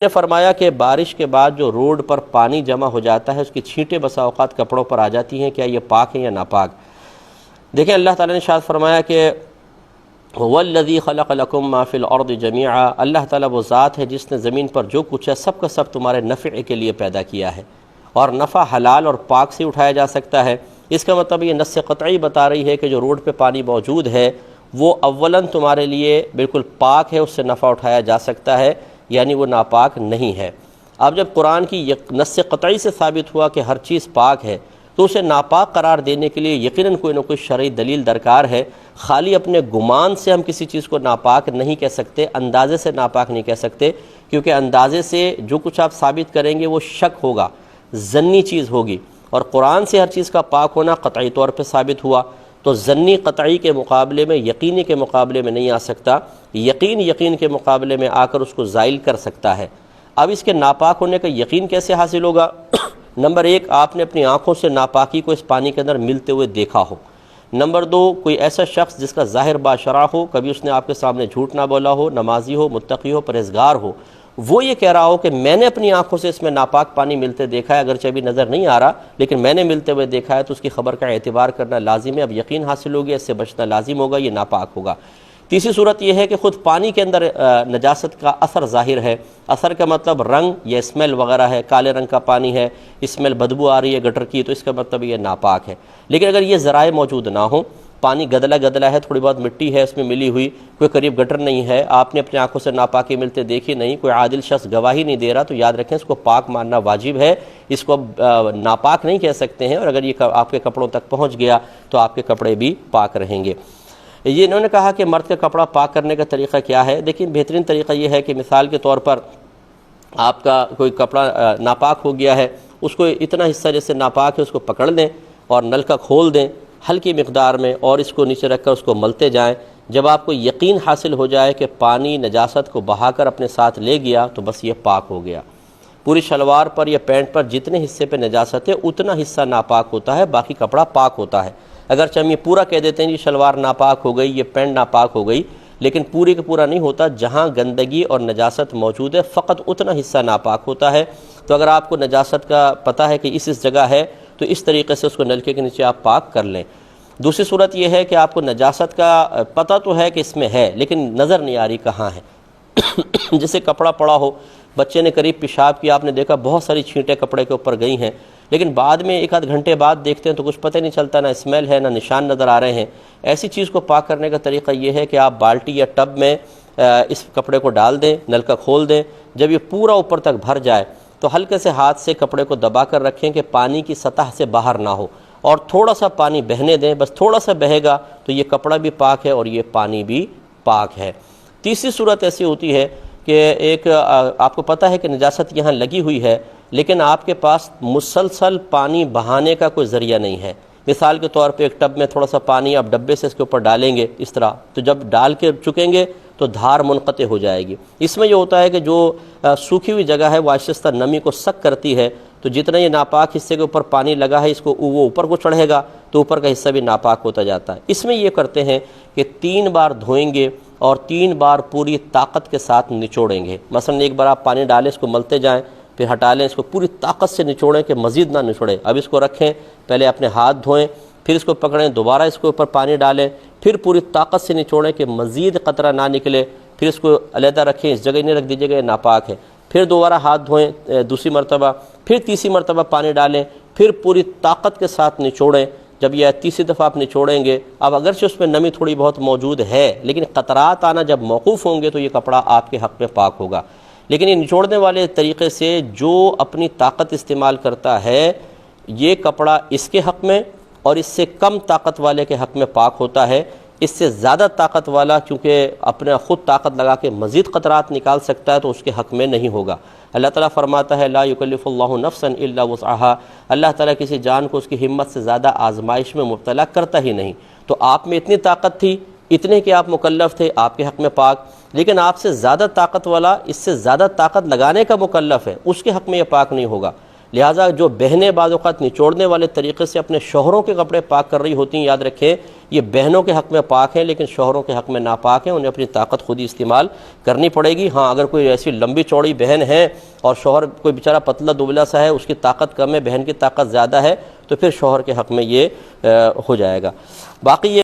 نے فرمایا کہ بارش کے بعد جو روڈ پر پانی جمع ہو جاتا ہے اس کی چھینٹیں بسا اوقات کپڑوں پر آ جاتی ہیں، کیا یہ پاک ہیں یا ناپاک؟ دیکھیں اللہ تعالیٰ نے ارشاد فرمایا کہ وَالَّذِي خَلَقَ لَكُم مَّا فِي الْأَرْضِ جَمِيعًا، اللہ تعالیٰ وہ ذات ہے جس نے زمین پر جو کچھ ہے سب کا سب تمہارے نفع کے لیے پیدا کیا ہے، اور نفع حلال اور پاک سے اٹھایا جا سکتا ہے۔ اس کا مطلب یہ نص قطعی بتا رہی ہے کہ جو روڈ پہ پانی موجود ہے وہ اولاً تمہارے لیے بالکل پاک ہے، اس سے نفع اٹھایا جا سکتا ہے، یعنی وہ ناپاک نہیں ہے۔ اب جب قرآن کی نص قطعی سے ثابت ہوا کہ ہر چیز پاک ہے تو اسے ناپاک قرار دینے کے لیے یقیناً کوئی نہ کوئی شرعی دلیل درکار ہے۔ خالی اپنے گمان سے ہم کسی چیز کو ناپاک نہیں کہہ سکتے، اندازے سے ناپاک نہیں کہہ سکتے، کیونکہ اندازے سے جو کچھ آپ ثابت کریں گے وہ شک ہوگا، ظنی چیز ہوگی، اور قرآن سے ہر چیز کا پاک ہونا قطعی طور پہ ثابت ہوا، تو ظنی قطعی کے مقابلے میں یقینی کے مقابلے میں نہیں آ سکتا، یقین کے مقابلے میں آ کر اس کو زائل کر سکتا ہے۔ اب اس کے ناپاک ہونے کا یقین کیسے حاصل ہوگا؟ نمبر ایک، آپ نے اپنی آنکھوں سے ناپاکی کو اس پانی کے اندر ملتے ہوئے دیکھا ہو۔ نمبر دو، کوئی ایسا شخص جس کا ظاہر باشرع ہو، کبھی اس نے آپ کے سامنے جھوٹ نہ بولا ہو، نمازی ہو، متقی ہو، پرہیزگار ہو، وہ یہ کہہ رہا ہو کہ میں نے اپنی آنکھوں سے اس میں ناپاک پانی ملتے دیکھا ہے، اگرچہ ابھی نظر نہیں آ رہا لیکن میں نے ملتے ہوئے دیکھا ہے، تو اس کی خبر کا اعتبار کرنا لازم ہے۔ اب یقین حاصل ہو گیا، اس سے بچنا لازم ہوگا، یہ ناپاک ہوگا۔ تیسری صورت یہ ہے کہ خود پانی کے اندر نجاست کا اثر ظاہر ہے۔ اثر کا مطلب رنگ یا اسمیل وغیرہ ہے، کالے رنگ کا پانی ہے، اسمیل بدبو آ رہی ہے گٹر کی، تو اس کا مطلب یہ ناپاک ہے۔ لیکن اگر یہ ذرائع موجود نہ ہوں، پانی گدلا ہے، تھوڑی بہت مٹی ہے اس میں ملی ہوئی، کوئی قریب گٹر نہیں ہے، آپ نے اپنی آنکھوں سے ناپاکی ملتے دیکھی نہیں، کوئی عادل شخص گواہی نہیں دے رہا، تو یاد رکھیں اس کو پاک ماننا واجب ہے، اس کو ناپاک نہیں کہہ سکتے ہیں، اور اگر یہ آپ کے کپڑوں تک پہنچ گیا تو آپ کے کپڑے بھی پاک رہیں گے۔ یہ انہوں نے کہا کہ مرد کا کپڑا پاک کرنے کا طریقہ کیا ہے؟ دیکھیں بہترین طریقہ یہ ہے کہ مثال کے طور پر آپ کا کوئی کپڑا ناپاک ہو گیا ہے، اس کو اتنا حصہ جیسے ناپاک ہے اس کو پکڑ لیں اور نلکا کھول دیں ہلکی مقدار میں، اور اس کو نیچے رکھ کر اس کو ملتے جائیں۔ جب آپ کو یقین حاصل ہو جائے کہ پانی نجاست کو بہا کر اپنے ساتھ لے گیا تو بس یہ پاک ہو گیا۔ پوری شلوار پر یا پینٹ پر جتنے حصے پہ نجاست ہے اتنا حصہ ناپاک ہوتا ہے، باقی کپڑا پاک ہوتا ہے۔ اگرچہ ہم یہ پورا کہہ دیتے ہیں یہ شلوار ناپاک ہو گئی، یہ پینٹ ناپاک ہو گئی، لیکن پوری کا پورا نہیں ہوتا، جہاں گندگی اور نجاست موجود ہے فقط اتنا حصہ ناپاک ہوتا ہے۔ تو اگر آپ کو نجاست کا پتہ ہے کہ اس جگہ ہے تو اس طریقے سے اس کو نلکے کے نیچے آپ پاک کر لیں۔ دوسری صورت یہ ہے کہ آپ کو نجاست کا پتہ تو ہے کہ اس میں ہے لیکن نظر نہیں آ رہی کہاں ہے۔ جیسے کپڑا پڑا ہو، بچے نے قریب پیشاب کیا، آپ نے دیکھا بہت ساری چھینٹیں کپڑے کے اوپر گئی ہیں، لیکن بعد میں ایک آدھ گھنٹے بعد دیکھتے ہیں تو کچھ پتہ نہیں چلتا، نہ اسمیل ہے نہ نشان نظر آ رہے ہیں۔ ایسی چیز کو پاک کرنے کا طریقہ یہ ہے کہ آپ بالٹی یا ٹب میں اس کپڑے کو ڈال دیں، نلکا کھول دیں، جب یہ پورا اوپر تک بھر جائے تو ہلکے سے ہاتھ سے کپڑے کو دبا کر رکھیں کہ پانی کی سطح سے باہر نہ ہو، اور تھوڑا سا پانی بہنے دیں، بس تھوڑا سا بہے گا تو یہ کپڑا بھی پاک ہے اور یہ پانی بھی پاک ہے۔ تیسری صورت ایسی ہوتی ہے کہ ایک آپ کو پتہ ہے کہ نجاست یہاں لگی ہوئی ہے لیکن آپ کے پاس مسلسل پانی بہانے کا کوئی ذریعہ نہیں ہے۔ مثال کے طور پہ ایک ٹب میں تھوڑا سا پانی آپ ڈبے سے اس کے اوپر ڈالیں گے اس طرح، تو جب ڈال کے چکیں گے تو دھار منقطع ہو جائے گی۔ اس میں یہ ہوتا ہے کہ جو سوکھی ہوئی جگہ ہے وہ آہستہ نمی کو سک کرتی ہے، تو جتنا یہ ناپاک حصے کے اوپر پانی لگا ہے اس کو وہ اوپر کو چڑھے گا تو اوپر کا حصہ بھی ناپاک ہوتا جاتا ہے۔ اس میں یہ کرتے ہیں کہ 3 بار دھوئیں گے اور 3 بار پوری طاقت کے ساتھ نچوڑیں گے۔ مثلا ایک بار آپ پانی ڈالیں، اس کو ملتے جائیں، پھر ہٹا لیں، اس کو پوری طاقت سے نچوڑیں کہ مزید نہ نچوڑے۔ اب اس کو رکھیں، پہلے اپنے ہاتھ دھوئیں، پھر اس کو پکڑیں، دوبارہ اس کے اوپر پانی ڈالیں، پھر پوری طاقت سے نچوڑیں کہ مزید قطرہ نہ نکلے، پھر اس کو علیحدہ رکھیں، اس جگہ نہیں رکھ دیجیے گا یہ ناپاک ہے۔ پھر دوبارہ ہاتھ دھوئیں دوسری مرتبہ، پھر تیسری مرتبہ پانی ڈالیں، پھر پوری طاقت کے ساتھ نچوڑیں۔ جب یہ تیسری دفعہ آپ نچوڑیں گے، اب اگرچہ اس میں نمی تھوڑی بہت موجود ہے لیکن قطرات آنا جب موقوف ہوں گے تو یہ کپڑا آپ کے حق میں پاک ہوگا۔ لیکن یہ نچوڑنے والے طریقے سے جو اپنی طاقت استعمال کرتا ہے یہ کپڑا اس کے حق میں اور اس سے کم طاقت والے کے حق میں پاک ہوتا ہے۔ اس سے زیادہ طاقت والا چونکہ اپنا خود طاقت لگا کے مزید قطرات نکال سکتا ہے تو اس کے حق میں نہیں ہوگا۔ اللہ تعالیٰ فرماتا ہے لا یکلف اللہ نفسا الا وسعها، اللہ تعالیٰ کسی جان کو اس کی ہمت سے زیادہ آزمائش میں مبتلا کرتا ہی نہیں۔ تو آپ میں اتنی طاقت تھی، اتنے کہ آپ مکلف تھے، آپ کے حق میں پاک، لیکن آپ سے زیادہ طاقت والا اس سے زیادہ طاقت لگانے کا مکلف ہے، اس کے حق میں یہ پاک نہیں ہوگا۔ لہٰذا جو بہنیں بعض اوقات نچوڑنے والے طریقے سے اپنے شوہروں کے کپڑے پاک کر رہی ہوتی ہیں، یاد رکھیں یہ بہنوں کے حق میں پاک ہیں لیکن شوہروں کے حق میں ناپاک ہیں، انہیں اپنی طاقت خود ہی استعمال کرنی پڑے گی۔ ہاں اگر کوئی ایسی لمبی چوڑی بہن ہے اور شوہر کوئی بیچارہ پتلا دبلا سا ہے، اس کی طاقت کم ہے، بہن کی طاقت زیادہ ہے، تو پھر شوہر کے حق میں یہ ہو جائے گا۔ باقی یہ